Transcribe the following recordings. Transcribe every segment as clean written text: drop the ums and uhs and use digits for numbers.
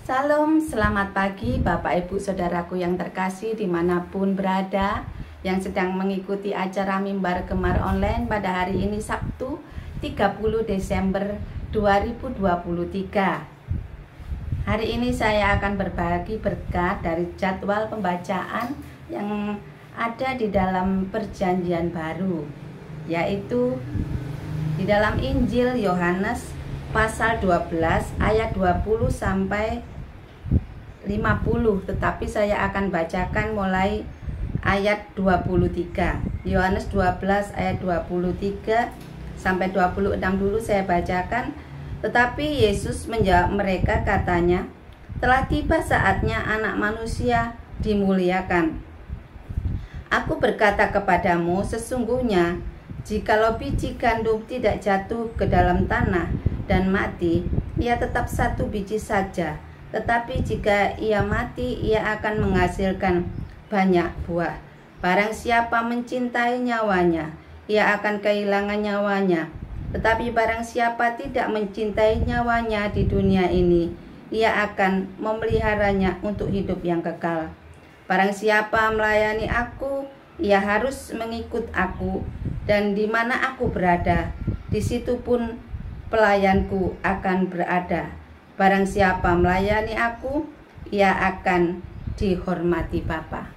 Salam, selamat pagi Bapak Ibu Saudaraku yang terkasih dimanapun berada, yang sedang mengikuti acara Mimbar Gemar Online pada hari ini Sabtu 30 Desember 2023. Hari ini saya akan berbagi berkat dari jadwal pembacaan yang ada di dalam Perjanjian Baru, yaitu di dalam Injil Yohanes pasal 12 ayat 20 sampai 50, tetapi saya akan bacakan mulai ayat 23. Yohanes 12 ayat 23 sampai 26 dulu saya bacakan. Tetapi Yesus menjawab mereka, katanya, telah tiba saatnya Anak Manusia dimuliakan. Aku berkata kepadamu, sesungguhnya jikalau biji gandum tidak jatuh ke dalam tanah dan mati, ia tetap satu biji saja. Tetapi jika ia mati, ia akan menghasilkan banyak buah. Barang siapa mencintai nyawanya, ia akan kehilangan nyawanya. Tetapi barang siapa tidak mencintai nyawanya di dunia ini, ia akan memeliharanya untuk hidup yang kekal. Barang siapa melayani aku, ia harus mengikut aku, dan di mana aku berada, di situ pun pelayanku akan berada. Barang siapa melayani aku, ia akan dihormati Bapa.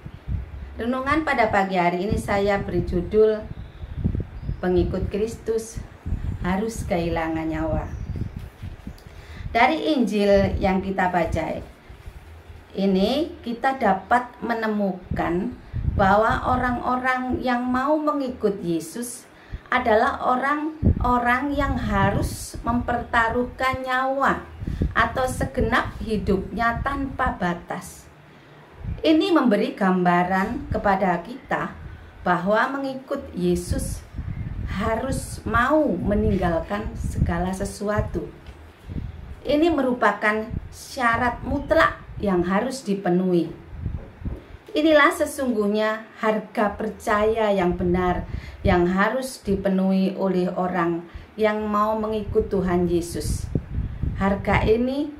Renungan pada pagi hari ini saya beri judul, Pengikut Kristus harus kehilangan nyawa. Dari Injil yang kita baca ini, kita dapat menemukan bahwa orang-orang yang mau mengikut Yesus adalah orang-orang yang harus mempertaruhkan nyawa atau segenap hidupnya tanpa batas. Ini memberi gambaran kepada kita bahwa mengikut Yesus harus mau meninggalkan segala sesuatu. Ini merupakan syarat mutlak yang harus dipenuhi. Inilah sesungguhnya harga percaya yang benar yang harus dipenuhi oleh orang yang mau mengikut Tuhan Yesus. Harga ini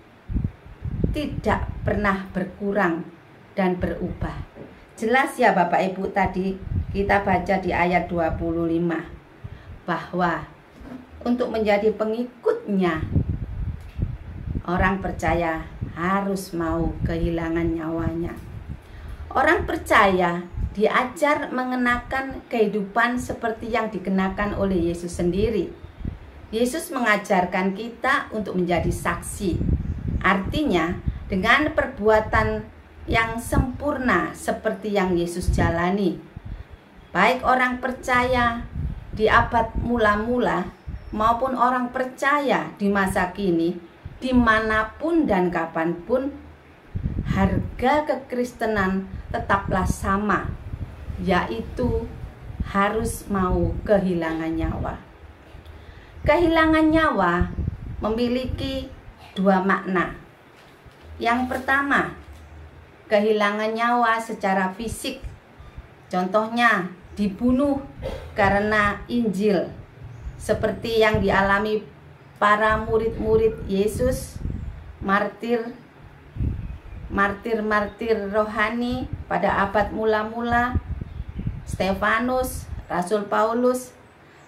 tidak pernah berkurang dan berubah. Jelas ya Bapak Ibu, tadi kita baca di ayat 25 bahwa untuk menjadi pengikutnya, orang percaya harus mau kehilangan nyawanya. Orang percaya diajar mengenakan kehidupan seperti yang dikenakan oleh Yesus sendiri. Yesus mengajarkan kita untuk menjadi saksi. Artinya, dengan perbuatan yang sempurna seperti yang Yesus jalani, baik orang percaya di abad mula-mula maupun orang percaya di masa kini, dimanapun dan kapanpun, harga kekristenan tetaplah sama, yaitu harus mau kehilangan nyawa. Kehilangan nyawa memiliki dua makna. Yang pertama, kehilangan nyawa secara fisik. Contohnya, dibunuh karena Injil, seperti yang dialami para murid-murid Yesus, martir rohani pada abad mula-mula, Stefanus, Rasul Paulus.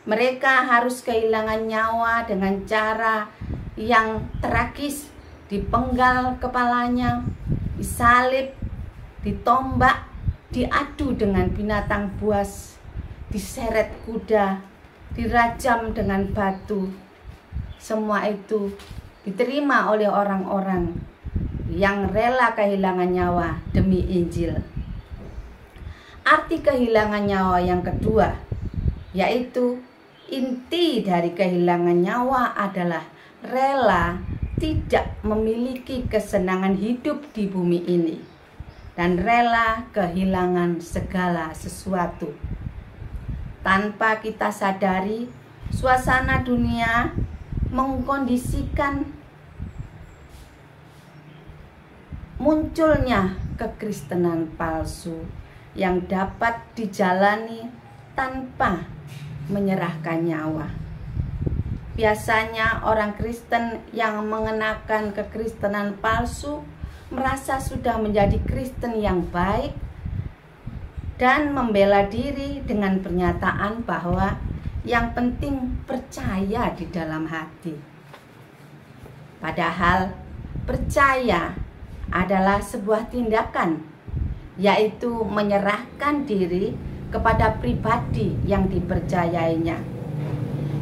Mereka harus kehilangan nyawa dengan cara yang tragis, dipenggal kepalanya, disalib, ditombak, diadu dengan binatang buas, diseret kuda, dirajam dengan batu. Semua itu diterima oleh orang-orang yang rela kehilangan nyawa demi Injil. Arti kehilangan nyawa yang kedua, yaitu inti dari kehilangan nyawa adalah rela tidak memiliki kesenangan hidup di bumi ini dan rela kehilangan segala sesuatu. Tanpa kita sadari, suasana dunia mengkondisikan munculnya kekristenan palsu yang dapat dijalani tanpa menyerahkan nyawa. Biasanya orang Kristen yang mengenakan kekristenan palsu merasa sudah menjadi Kristen yang baik dan membela diri dengan pernyataan bahwa yang penting percaya di dalam hati. Padahal percaya adalah sebuah tindakan, yaitu menyerahkan diri kepada pribadi yang dipercayainya.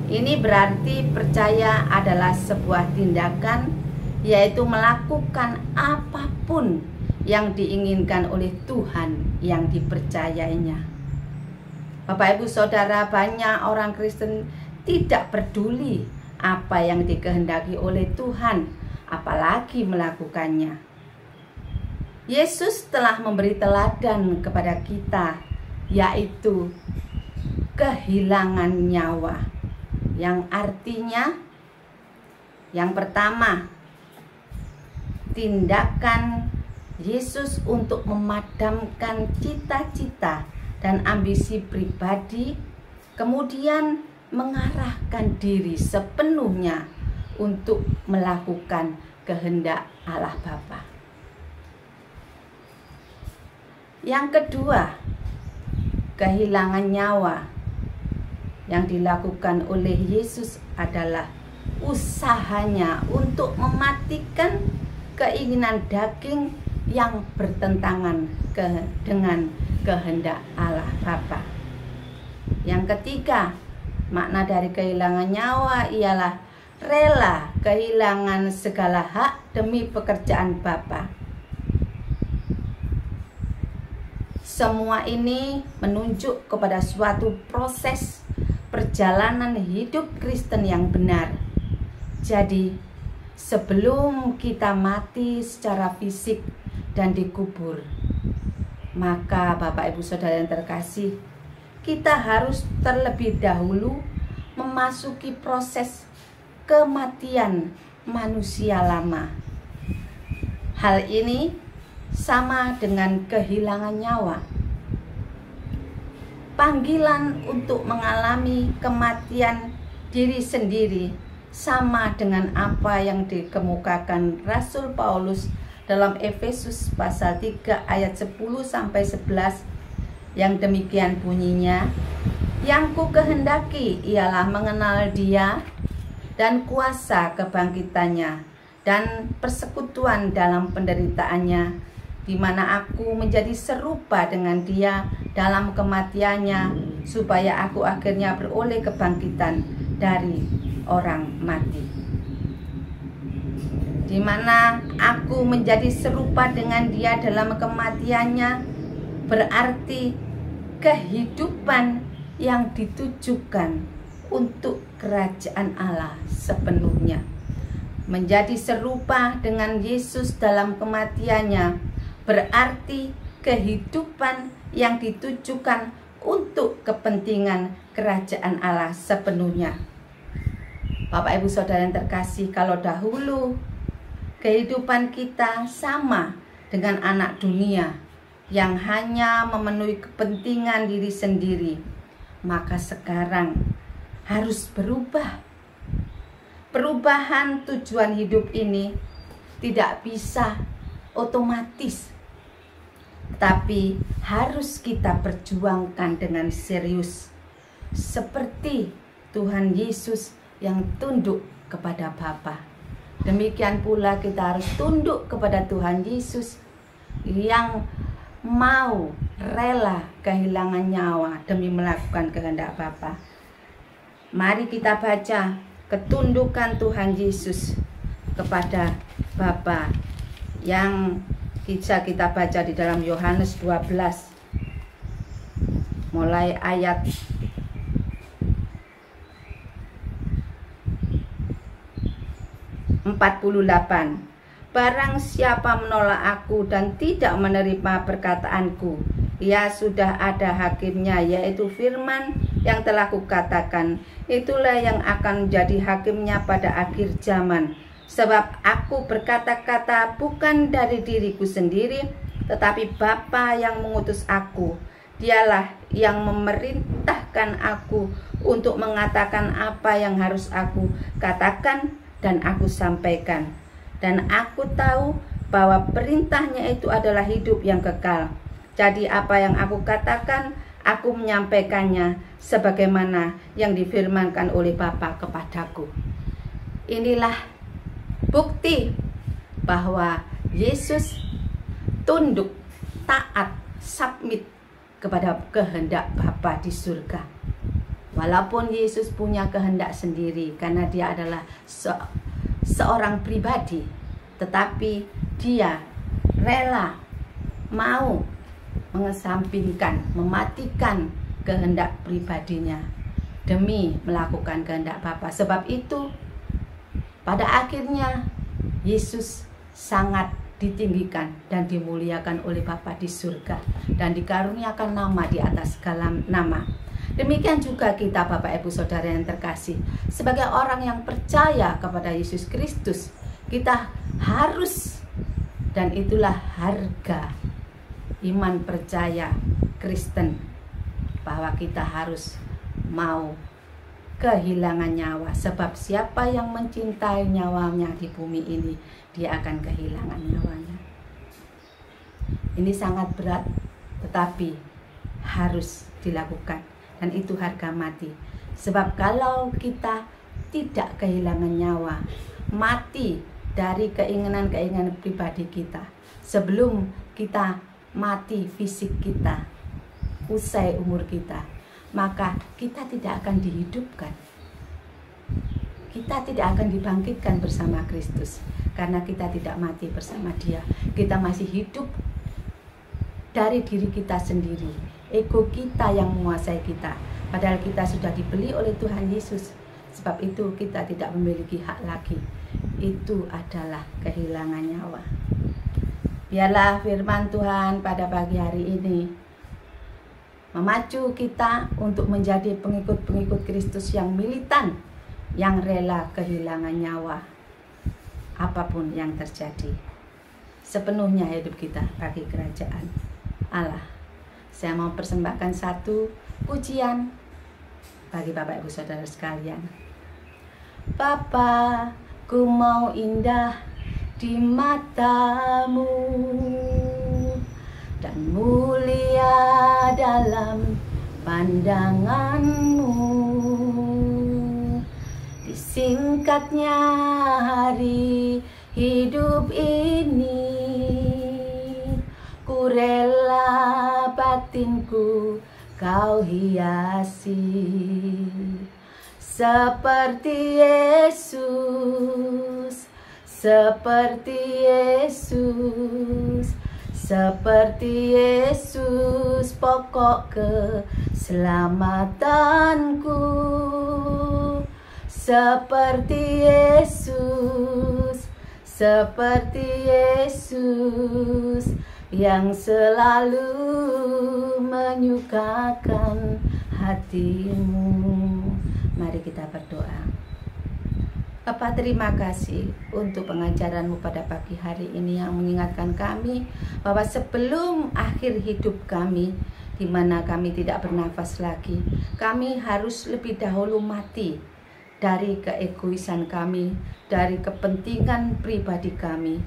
Ini berarti percaya adalah sebuah tindakan, yaitu melakukan apapun yang diinginkan oleh Tuhan yang dipercayainya. Bapak Ibu Saudara, banyak orang Kristen tidak peduli apa yang dikehendaki oleh Tuhan, apalagi melakukannya. Yesus telah memberi teladan kepada kita, yaitu kehilangan nyawa, yang artinya yang pertama, tindakan Yesus untuk memadamkan cita-cita dan ambisi pribadi, kemudian mengarahkan diri sepenuhnya untuk melakukan kehendak Allah Bapa. Yang kedua, kehilangan nyawa yang dilakukan oleh Yesus adalah usahanya untuk mematikan keinginan daging yang bertentangan dengan kehendak Allah Bapa. Yang ketiga, makna dari kehilangan nyawa ialah rela kehilangan segala hak demi pekerjaan Bapa. Semua ini menunjuk kepada suatu proses perjalanan hidup Kristen yang benar. Jadi, sebelum kita mati secara fisik dan dikubur, maka Bapak Ibu Saudara yang terkasih, kita harus terlebih dahulu memasuki proses kematian manusia lama. Hal ini sama dengan kehilangan nyawa. Panggilan untuk mengalami kematian diri sendiri sama dengan apa yang dikemukakan Rasul Paulus dalam Efesus pasal 3 ayat 10-11 yang demikian bunyinya, "Yang ku kehendaki ialah mengenal Dia dan kuasa kebangkitannya dan persekutuan dalam penderitaannya, di mana aku menjadi serupa dengan Dia dalam kematiannya, supaya aku akhirnya beroleh kebangkitan dari orang mati." Di mana aku menjadi serupa dengan Dia dalam kematiannya berarti kehidupan yang ditujukan untuk kerajaan Allah sepenuhnya. Menjadi serupa dengan Yesus dalam kematiannya berarti kehidupan yang ditujukan untuk kepentingan kerajaan Allah sepenuhnya. Bapak Ibu Saudara yang terkasih, kalau dahulu kehidupan kita sama dengan anak dunia yang hanya memenuhi kepentingan diri sendiri, maka sekarang harus berubah. Perubahan tujuan hidup ini tidak bisa otomatis, tapi harus kita perjuangkan dengan serius, seperti Tuhan Yesus yang tunduk kepada Bapa. Demikian pula kita harus tunduk kepada Tuhan Yesus yang mau rela kehilangan nyawa demi melakukan kehendak Bapa. Mari kita baca ketundukan Tuhan Yesus kepada Bapa yang bisa kita baca di dalam Yohanes 12 mulai ayat 48. Barang siapa menolak aku dan tidak menerima perkataanku, ia sudah ada hakimnya, yaitu firman yang telah kukatakan. Itulah yang akan menjadi hakimnya pada akhir zaman. Sebab aku berkata-kata bukan dari diriku sendiri, tetapi Bapa yang mengutus aku. Dialah yang memerintahkan aku untuk mengatakan apa yang harus aku katakan dan aku sampaikan. Dan aku tahu bahwa perintahnya itu adalah hidup yang kekal. Jadi apa yang aku katakan, aku menyampaikannya sebagaimana yang difirmankan oleh Bapa kepadaku. Inilah bukti bahwa Yesus tunduk, taat, submit kepada kehendak Bapa di surga. Walaupun Yesus punya kehendak sendiri karena dia adalah seorang pribadi, tetapi dia rela mau mengesampingkan, mematikan kehendak pribadinya demi melakukan kehendak Bapa. Sebab itu pada akhirnya Yesus sangat ditinggikan dan dimuliakan oleh Bapa di surga dan dikaruniakan nama di atas segala nama. Demikian juga kita Bapak Ibu Saudara yang terkasih, sebagai orang yang percaya kepada Yesus Kristus, kita harus, dan itulah harga iman percaya Kristen, bahwa kita harus mau kehilangan nyawa. Sebab siapa yang mencintai nyawanya di bumi ini, dia akan kehilangan nyawanya. Ini sangat berat, tetapi harus dilakukan. Dan itu harga mati. Sebab kalau kita tidak kehilangan nyawa, mati dari keinginan-keinginan pribadi kita, sebelum kita mati fisik kita, usai umur kita, maka kita tidak akan dihidupkan. Kita tidak akan dibangkitkan bersama Kristus, karena kita tidak mati bersama Dia. Kita masih hidup dari diri kita sendiri. Ego kita yang menguasai kita, padahal kita sudah dibeli oleh Tuhan Yesus. Sebab itu kita tidak memiliki hak lagi. Itu adalah kehilangan nyawa. Biarlah firman Tuhan pada pagi hari ini memacu kita untuk menjadi pengikut-pengikut Kristus yang militan, yang rela kehilangan nyawa apapun yang terjadi, sepenuhnya hidup kita bagi kerajaan Allah. Saya mau persembahkan satu pujian bagi Bapak Ibu Saudara sekalian. Bapa, ku mau indah di matamu dan mulia dalam pandanganmu. Disingkatnya hari hidup ini, ku rela batinku kau hiasi. Seperti Yesus, seperti Yesus, seperti Yesus, pokok keselamatanku. Seperti Yesus, seperti Yesus, yang selalu menyukakan hatimu. Mari kita berdoa. Bapa, terima kasih untuk pengajaran-Mu pada pagi hari ini yang mengingatkan kami bahwa sebelum akhir hidup kami, di mana kami tidak bernafas lagi, kami harus lebih dahulu mati dari keegoisan kami, dari kepentingan pribadi kami,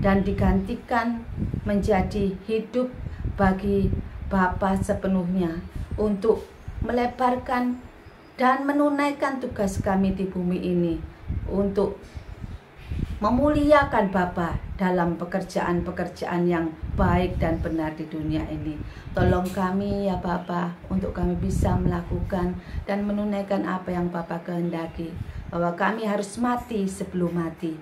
dan digantikan menjadi hidup bagi Bapa sepenuhnya untuk melebarkan dan menunaikan tugas kami di bumi ini untuk memuliakan Bapa dalam pekerjaan-pekerjaan yang baik dan benar di dunia ini. Tolong kami ya Bapa, untuk kami bisa melakukan dan menunaikan apa yang Bapa kehendaki, bahwa kami harus mati sebelum mati.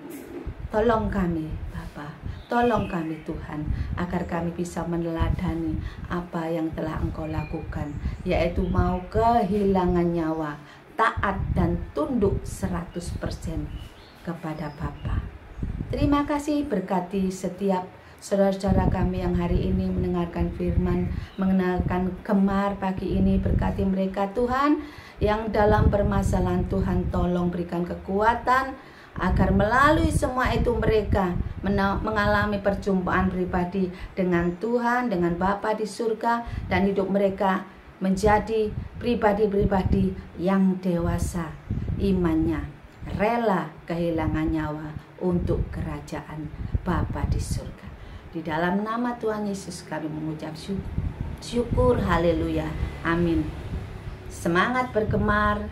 Tolong kami Bapa, tolong kami Tuhan, agar kami bisa meneladani apa yang telah Engkau lakukan, yaitu mau kehilangan nyawa, taat dan tunduk 100% kepada Bapa. Terima kasih, berkati setiap saudara-saudara kami yang hari ini mendengarkan firman, mengenalkan Gemar pagi ini. Berkati mereka Tuhan, yang dalam permasalahan Tuhan tolong berikan kekuatan, agar melalui semua itu mereka mengalami perjumpaan pribadi dengan Tuhan, dengan Bapa di surga, dan hidup mereka menjadi pribadi-pribadi yang dewasa imannya, rela kehilangan nyawa untuk kerajaan Bapa di surga. Di dalam nama Tuhan Yesus kami mengucap syukur, haleluya, amin. Semangat bergemar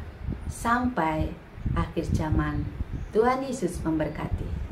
sampai akhir zaman. Tuhan Yesus memberkati.